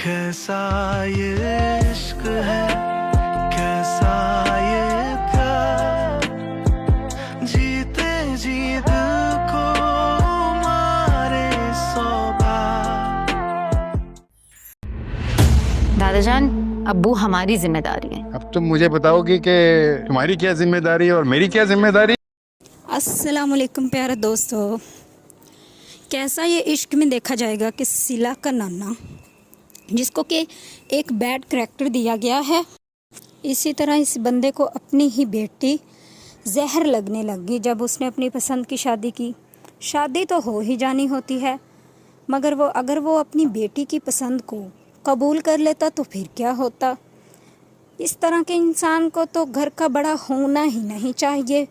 कैसा ये इश्क है, कैसा ये प्यार, जीते जी दिल को मारे 100 बार। दादाजान, अब्बू हमारी जिम्मेदारी है। अब तुम मुझे बताओगी कि तुम्हारी क्या जिम्मेदारी है और मेरी क्या जिम्मेदारी। अस्सलाम वालेकुम प्यारे दोस्तों, कैसा ये इश्क में देखा जाएगा कि सिला का नाना, जिसको कि एक बैड करैक्टर दिया गया है, इसी तरह इस बंदे को अपनी ही बेटी जहर लगने लगी जब उसने अपनी पसंद की शादी की। शादी तो हो ही जानी होती है, मगर अगर वो अपनी बेटी की पसंद को कबूल कर लेता तो फिर क्या होता। इस तरह के इंसान को तो घर का बड़ा होना ही नहीं चाहिए,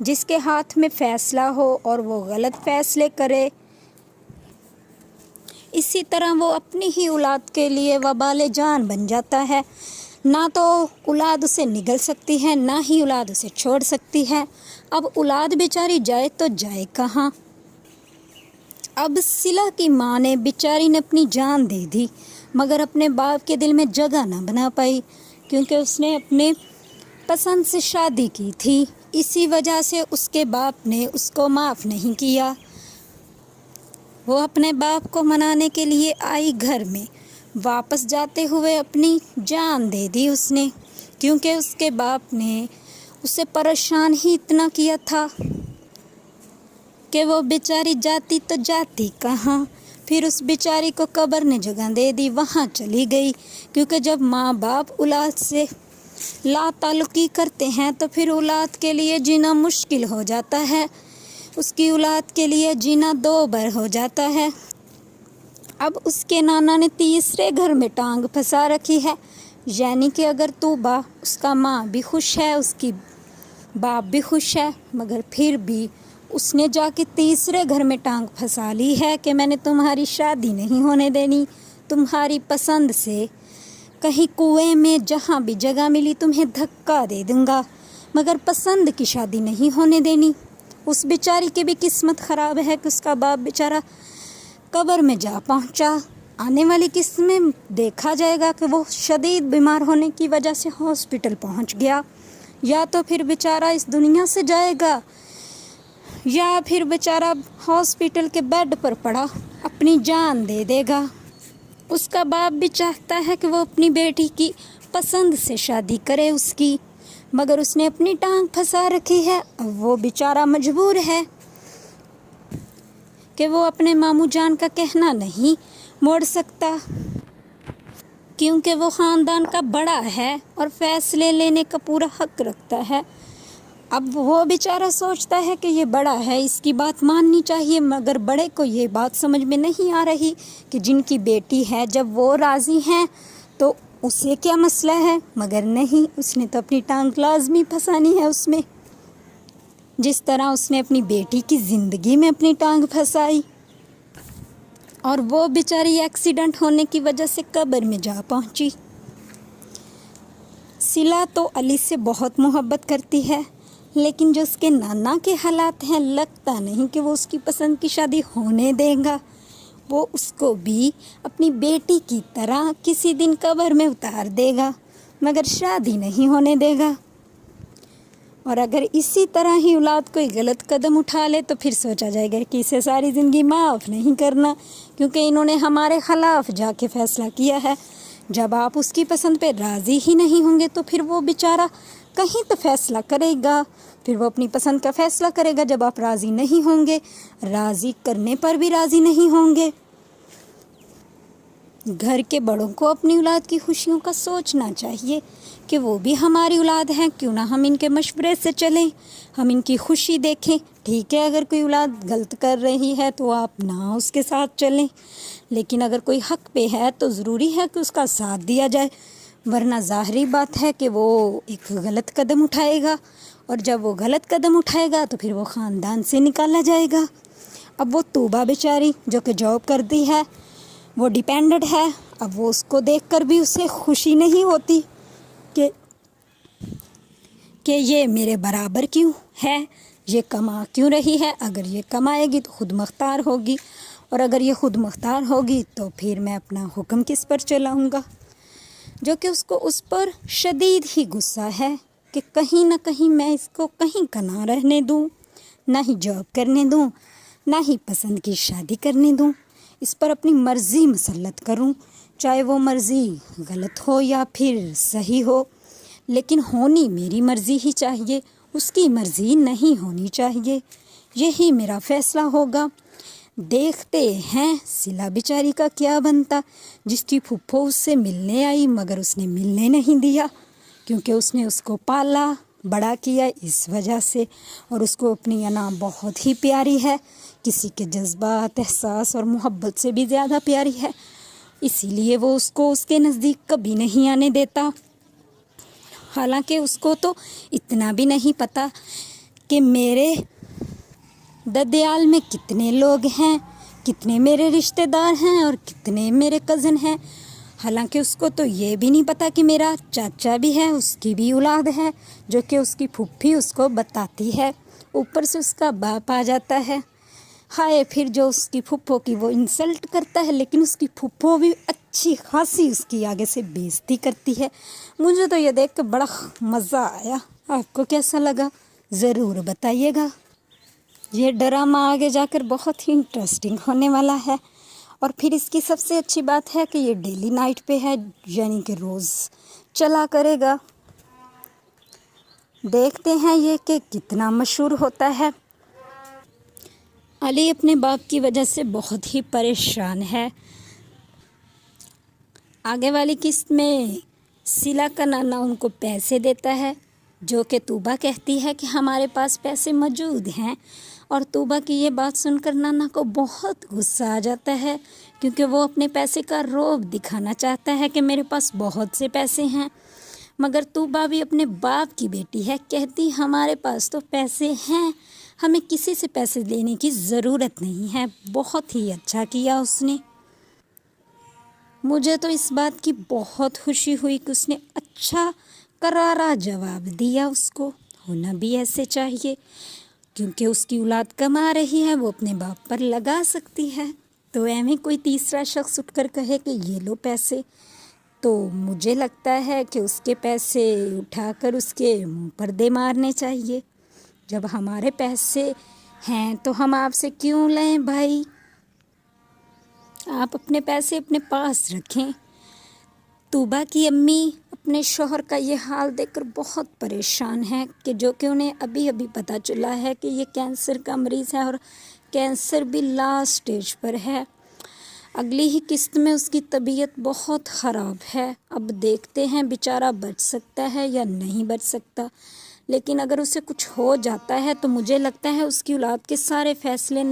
जिसके हाथ में फ़ैसला हो और वो गलत फ़ैसले करे। इसी तरह वो अपनी ही औलाद के लिए वबाल जान बन जाता है। ना तो औलाद उसे निगल सकती है, ना ही औलाद उसे छोड़ सकती है। अब औलाद बेचारी जाए तो जाए कहाँ। अब सिला की माँ ने बेचारी ने अपनी जान दे दी, मगर अपने बाप के दिल में जगह ना बना पाई, क्योंकि उसने अपने पसंद से शादी की थी। इसी वजह से उसके बाप ने उसको माफ़ नहीं किया। वो अपने बाप को मनाने के लिए आई घर में, वापस जाते हुए अपनी जान दे दी उसने, क्योंकि उसके बाप ने उसे परेशान ही इतना किया था कि वो बेचारी जाती तो जाती कहाँ। फिर उस बेचारी को कब्र ने जगह दे दी, वहाँ चली गई, क्योंकि जब माँ बाप औलाद से ला ताल्लुकी करते हैं तो फिर औलाद के लिए जीना मुश्किल हो जाता है, उसकी औलाद के लिए जीना दो बार हो जाता है। अब उसके नाना ने तीसरे घर में टांग फंसा रखी है, यानी कि अगर तूबा, उसका माँ भी खुश है, उसकी बाप भी खुश है, मगर फिर भी उसने जाके तीसरे घर में टांग फंसा ली है कि मैंने तुम्हारी शादी नहीं होने देनी, तुम्हारी पसंद से कहीं कुएं में जहाँ भी जगह मिली तुम्हें धक्का दे दूँगा, मगर पसंद की शादी नहीं होने देनी। उस बेचारी की भी किस्मत ख़राब है कि उसका बाप बेचारा कब्र में जा पहुँचा। आने वाली किस्त में देखा जाएगा कि वो शदीद बीमार होने की वजह से हॉस्पिटल पहुँच गया, या तो फिर बेचारा इस दुनिया से जाएगा, या फिर बेचारा हॉस्पिटल के बेड पर पड़ा अपनी जान दे देगा। उसका बाप भी चाहता है कि वो अपनी बेटी की पसंद से शादी करे उसकी, मगर उसने अपनी टांग फंसा रखी है। अब वो बेचारा मजबूर है कि वो अपने मामू जान का कहना नहीं मोड़ सकता, क्योंकि वो ख़ानदान का बड़ा है और फैसले लेने का पूरा हक रखता है। अब वो बेचारा सोचता है कि ये बड़ा है, इसकी बात माननी चाहिए, मगर बड़े को ये बात समझ में नहीं आ रही कि जिनकी बेटी है, जब वो राज़ी हैं तो उसे क्या मसला है। मगर नहीं, उसने तो अपनी टांग लाजमी फंसानी है उसमें, जिस तरह उसने अपनी बेटी की ज़िंदगी में अपनी टांग फंसाई। और वो बेचारी एक्सीडेंट होने की वजह से कब्र में जा पहुंची। सिला तो अली से बहुत मोहब्बत करती है, लेकिन जो उसके नाना के हालात हैं, लगता नहीं कि वो उसकी पसंद की शादी होने देगा। वो उसको भी अपनी बेटी की तरह किसी दिन कब्र में उतार देगा, मगर शादी नहीं होने देगा। और अगर इसी तरह ही औलाद कोई गलत कदम उठा ले तो फिर सोचा जाएगा कि इसे सारी ज़िंदगी माफ़ नहीं करना, क्योंकि इन्होंने हमारे ख़िलाफ़ जाके फ़ैसला किया है। जब आप उसकी पसंद पे राज़ी ही नहीं होंगे तो फिर वो बेचारा कहीं तो फ़ैसला करेगा, फिर वो अपनी पसंद का फ़ैसला करेगा। जब आप राज़ी नहीं होंगे, राज़ी करने पर भी राज़ी नहीं होंगे। घर के बड़ों को अपनी औलाद की खुशियों का सोचना चाहिए कि वो भी हमारी औलाद हैं, क्यों ना हम इनके मशवरे से चलें, हम इनकी खुशी देखें। ठीक है, अगर कोई औलाद गलत कर रही है तो आप ना उसके साथ चलें, लेकिन अगर कोई हक़ पे है तो ज़रूरी है कि उसका साथ दिया जाए, वरना ज़ाहरी बात है कि वो एक गलत कदम उठाएगा, और जब वो गलत कदम उठाएगा तो फिर वो ख़ानदान से निकाला जाएगा। अब वो तूबा बेचारी जो कि जॉब करती है, वो डिपेंडेंट है, अब वो उसको देखकर भी उसे खुशी नहीं होती कि ये मेरे बराबर क्यों है, ये कमा क्यों रही है। अगर ये कमाएगी तो खुद मुख्तार होगी, اور اگر یہ خود مختار ہوگی تو پھر میں اپنا حکم کس پر چلاؤں گا؟ جو کہ اس کو اس پر شدید ہی غصہ ہے کہ کہیں نہ کہیں میں اس کو کہیں کا نہ رہنے دوں، نہ ہی جاب کرنے دوں، نہ ہی پسند کی شادی کرنے دوں، اس پر اپنی مرضی مسلط کروں، چاہے وہ مرضی غلط ہو یا پھر صحیح ہو، لیکن ہونی میری مرضی ہی چاہیے، اس کی مرضی نہیں ہونی چاہیے، یہی میرا فیصلہ ہوگا۔ دیکھتے ہیں صلہ بیچاری کا کیا بنتا، جس کی پھپھو اس سے ملنے آئی مگر اس نے ملنے نہیں دیا، کیونکہ اس نے اس کو پالا بڑا کیا اس وجہ سے، اور اس کو اپنی انا بہت ہی پیاری ہے، کسی کے جذبات، احساس اور محبت سے بھی زیادہ پیاری ہے، اسی لیے وہ اس کو اس کے نزدیک کبھی نہیں آنے دیتا۔ حالانکہ اس کو تو اتنا بھی نہیں پتہ کہ میرے ددیال میں کتنے لوگ ہیں، کتنے میرے رشتہ دار ہیں اور کتنے میرے کزن ہیں۔ حالانکہ اس کو تو یہ بھی نہیں پتہ کہ میرا چاچا بھی ہے، اس کی بھی اولاد ہے، جو کہ اس کی پھوپھی اس کو بتاتی ہے، اوپر سے اس کا باپ آ جاتا ہے۔ ہائے پھر جو اس کی پھپھو کی وہ انسلٹ کرتا ہے، لیکن اس کی پھپھو بھی اچھی خاصی اس کی آگے سے بے عزتی کرتی ہے۔ مجھے تو یہ دیکھ کے بڑا مزہ آیا، آپ کو کیسا لگا ضرور بتائیے گا۔ یہ ڈرامہ آگے جا کر بہت ہی انٹرسٹنگ ہونے والا ہے، اور پھر اس کی سب سے اچھی بات ہے کہ یہ ڈیلی نائٹ پہ ہے، یعنی کہ روز چلا کرے گا۔ دیکھتے ہیں یہ کہ کتنا مشہور ہوتا ہے۔ علی اپنے باپ کی وجہ سے بہت ہی پریشان ہے۔ آگے والی قسط میں صلہ کا نانا ان کو پیسے دیتا ہے، جو کہ طوبہ کہتی ہے کہ ہمارے پاس پیسے موجود ہیں، اور طوبہ کی یہ بات سن کر نانا کو بہت غصہ آ جاتا ہے، کیونکہ وہ اپنے پیسے کا رعب دکھانا چاہتا ہے کہ میرے پاس بہت سے پیسے ہیں، مگر طوبہ بھی اپنے باپ کی بیٹی ہے، کہتی ہمارے پاس تو پیسے ہیں، ہمیں کسی سے پیسے لینے کی ضرورت نہیں ہے۔ بہت ہی اچھا کیا اس نے، مجھے تو اس بات کی بہت خوشی ہوئی کہ اس نے اچھا کرارا جواب دیا۔ اس کو ہونا بھی ایسے چاہیے، کیونکہ اس کی اولاد کما رہی ہے، وہ اپنے باپ پر لگا سکتی ہے، تو ایویں کوئی تیسرا شخص اٹھ کر کہے کہ یہ لو پیسے، تو مجھے لگتا ہے کہ اس کے پیسے اٹھا کر اس کے منہ پر دے مارنے چاہیے۔ جب ہمارے پیسے ہیں تو ہم آپ سے کیوں لیں بھائی؟ آپ اپنے پیسے اپنے پاس رکھیں۔ طوبہ کی امی اپنے شوہر کا یہ حال دیکھ کر بہت پریشان ہے، کہ جو کہ انہیں ابھی ابھی پتہ چلا ہے کہ یہ کینسر کا مریض ہے، اور کینسر بھی لاسٹ سٹیج پر ہے۔ اگلی ہی قسط میں اس کی طبیعت بہت خراب ہے۔ اب دیکھتے ہیں بیچارہ بچ سکتا ہے یا نہیں بچ سکتا، لیکن اگر اسے کچھ ہو جاتا ہے تو مجھے لگتا ہے اس کی اولاد کے سارے فیصلے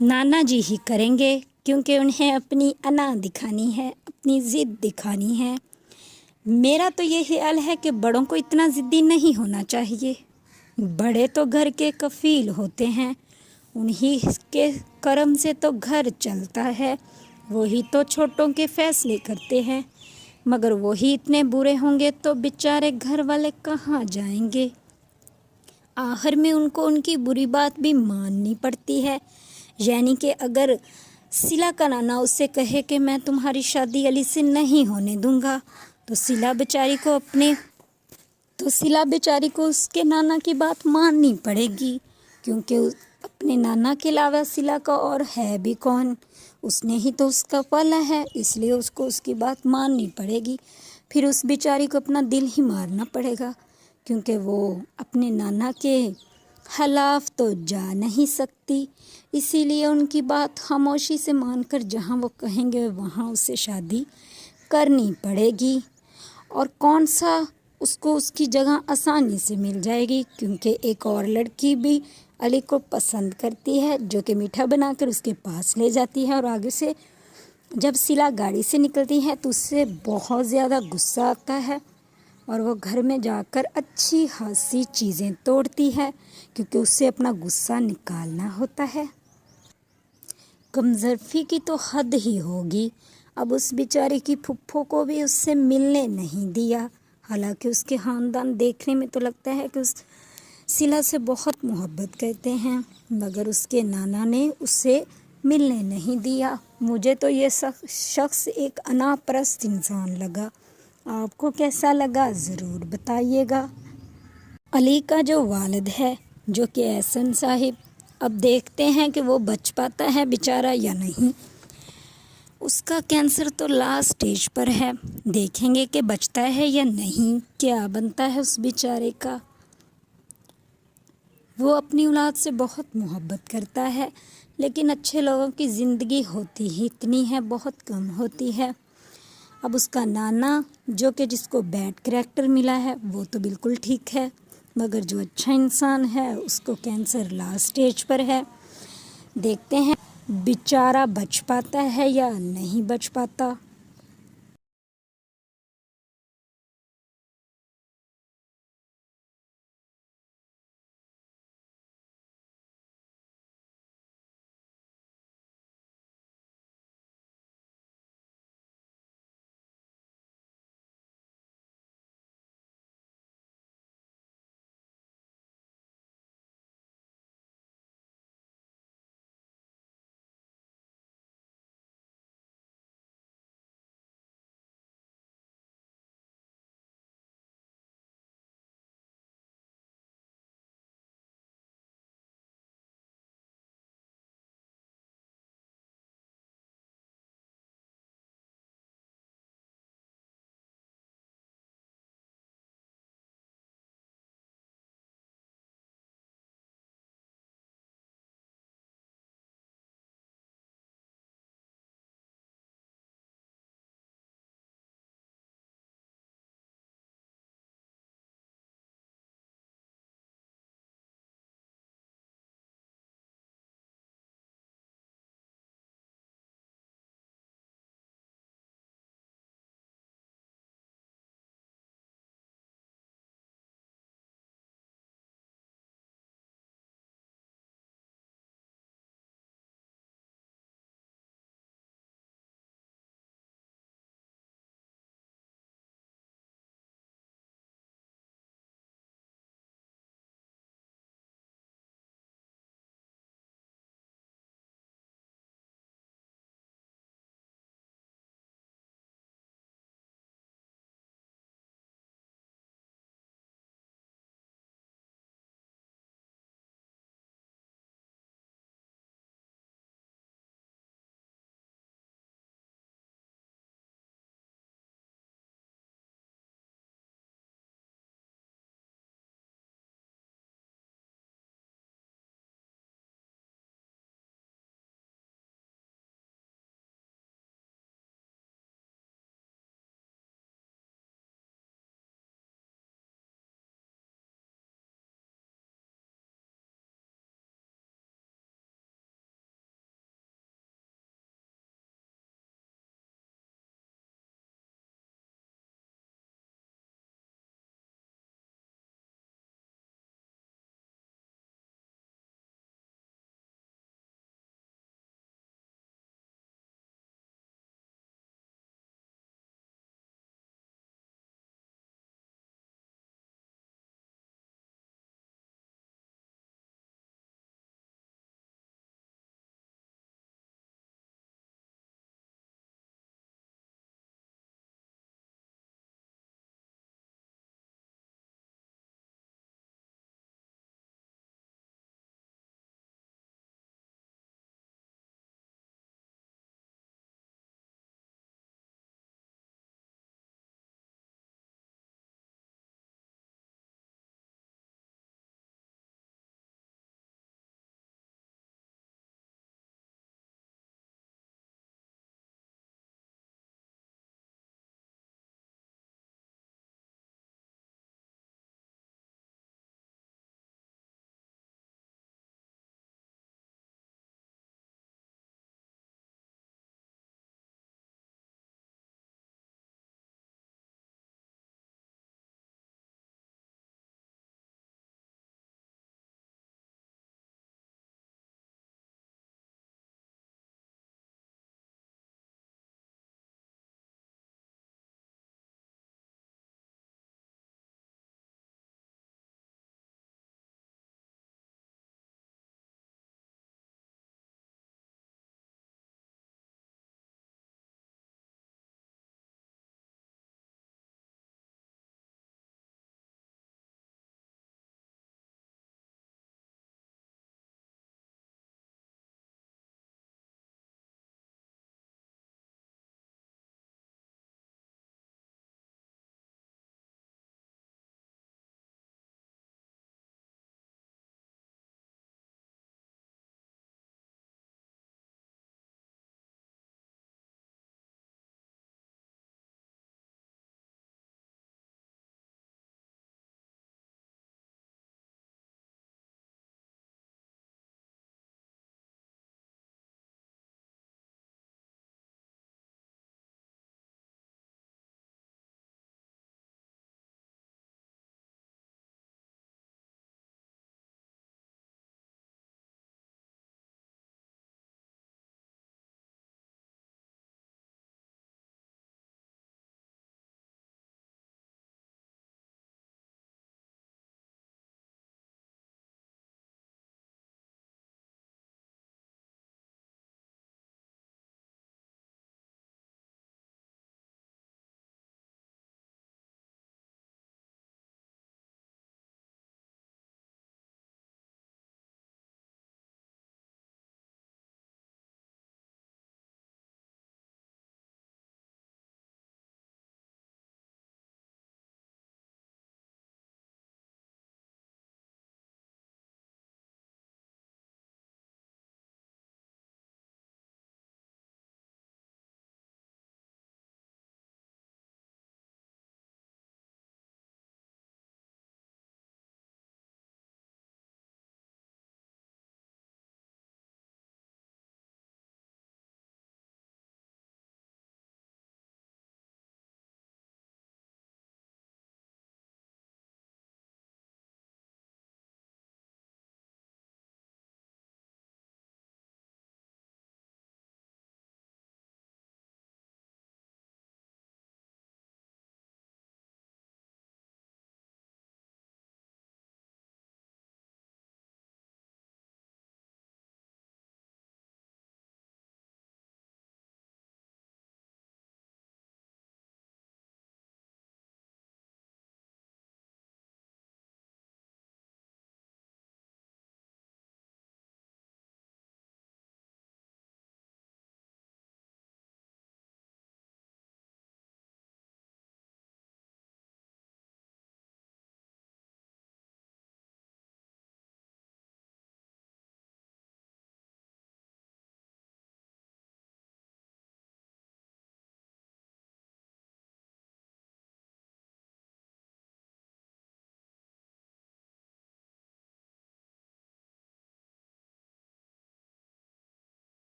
نانا جی ہی کریں گے، کیونکہ انہیں اپنی انا دکھانی ہے، اپنی ضد دکھانی ہے۔ میرا تو یہ خیال ہے کہ بڑوں کو اتنا ضدی نہیں ہونا چاہیے، بڑے تو گھر کے کفیل ہوتے ہیں، انہی کے کرم سے تو گھر چلتا ہے، وہی تو چھوٹوں کے فیصلے کرتے ہیں، مگر وہی اتنے برے ہوں گے تو بیچارے گھر والے کہاں جائیں گے؟ آخر میں ان کو ان کی بری بات بھی ماننی پڑتی ہے، یعنی کہ اگر صلہ کا نانا اس سے کہے کہ میں تمہاری شادی علی سے نہیں ہونے دوں گا، تو صلہ بیچاری کو اس کے نانا کی بات ماننی پڑے گی، کیونکہ اپنے نانا کے علاوہ صلہ کا اور ہے بھی کون، اس نے ہی تو اس کا پالا ہے، اس لیے اس کو اس کی بات ماننی پڑے گی۔ پھر اس بیچاری کو اپنا دل ہی مارنا پڑے گا، کیونکہ وہ اپنے نانا کے خلاف تو جا نہیں سکتی، اسی لیے ان کی بات خاموشی سے مان کر جہاں وہ کہیں گے وہاں اسے شادی کرنی پڑے گی، اور کون سا اس کو اس کی جگہ آسانی سے مل جائے گی، کیونکہ ایک اور لڑکی بھی علی کو پسند کرتی ہے، جو کہ میٹھا بنا کر اس کے پاس لے جاتی ہے، اور آگے سے جب صلہ گاڑی سے نکلتی ہے تو اس سے بہت زیادہ غصہ آتا ہے، اور وہ گھر میں جا کر اچھی خاصی چیزیں توڑتی ہے، کیونکہ اس سے اپنا غصہ نکالنا ہوتا ہے۔ کمظرفی کی تو حد ہی ہوگی، اب اس بیچاری کی پھپھو کو بھی اس سے ملنے نہیں دیا، حالانکہ اس کے خاندان دیکھنے میں تو لگتا ہے کہ اس सिला से बहुत मोहब्बत करते हैं मगर उसके नाना ने उसे मिलने नहीं दिया। मुझे तो ये शख्स एक अनापरस्त इंसान लगा। आपको कैसा लगा ज़रूर बताइएगा। अली का जो वालिद है जो कि एहसन साहिब, अब देखते हैं कि वो बच पाता है बेचारा या नहीं। उसका कैंसर तो लास्ट स्टेज पर है, देखेंगे कि बचता है या नहीं, क्या बनता है उस बेचारे का। वो अपनी औलाद से बहुत मोहब्बत करता है लेकिन अच्छे लोगों की ज़िंदगी होती ही इतनी है, बहुत कम होती है। अब उसका नाना जो कि जिसको बैड करैक्टर मिला है वो तो बिल्कुल ठीक है मगर जो अच्छा इंसान है उसको कैंसर लास्ट स्टेज पर है। देखते हैं बेचारा बच पाता है या नहीं बच पाता।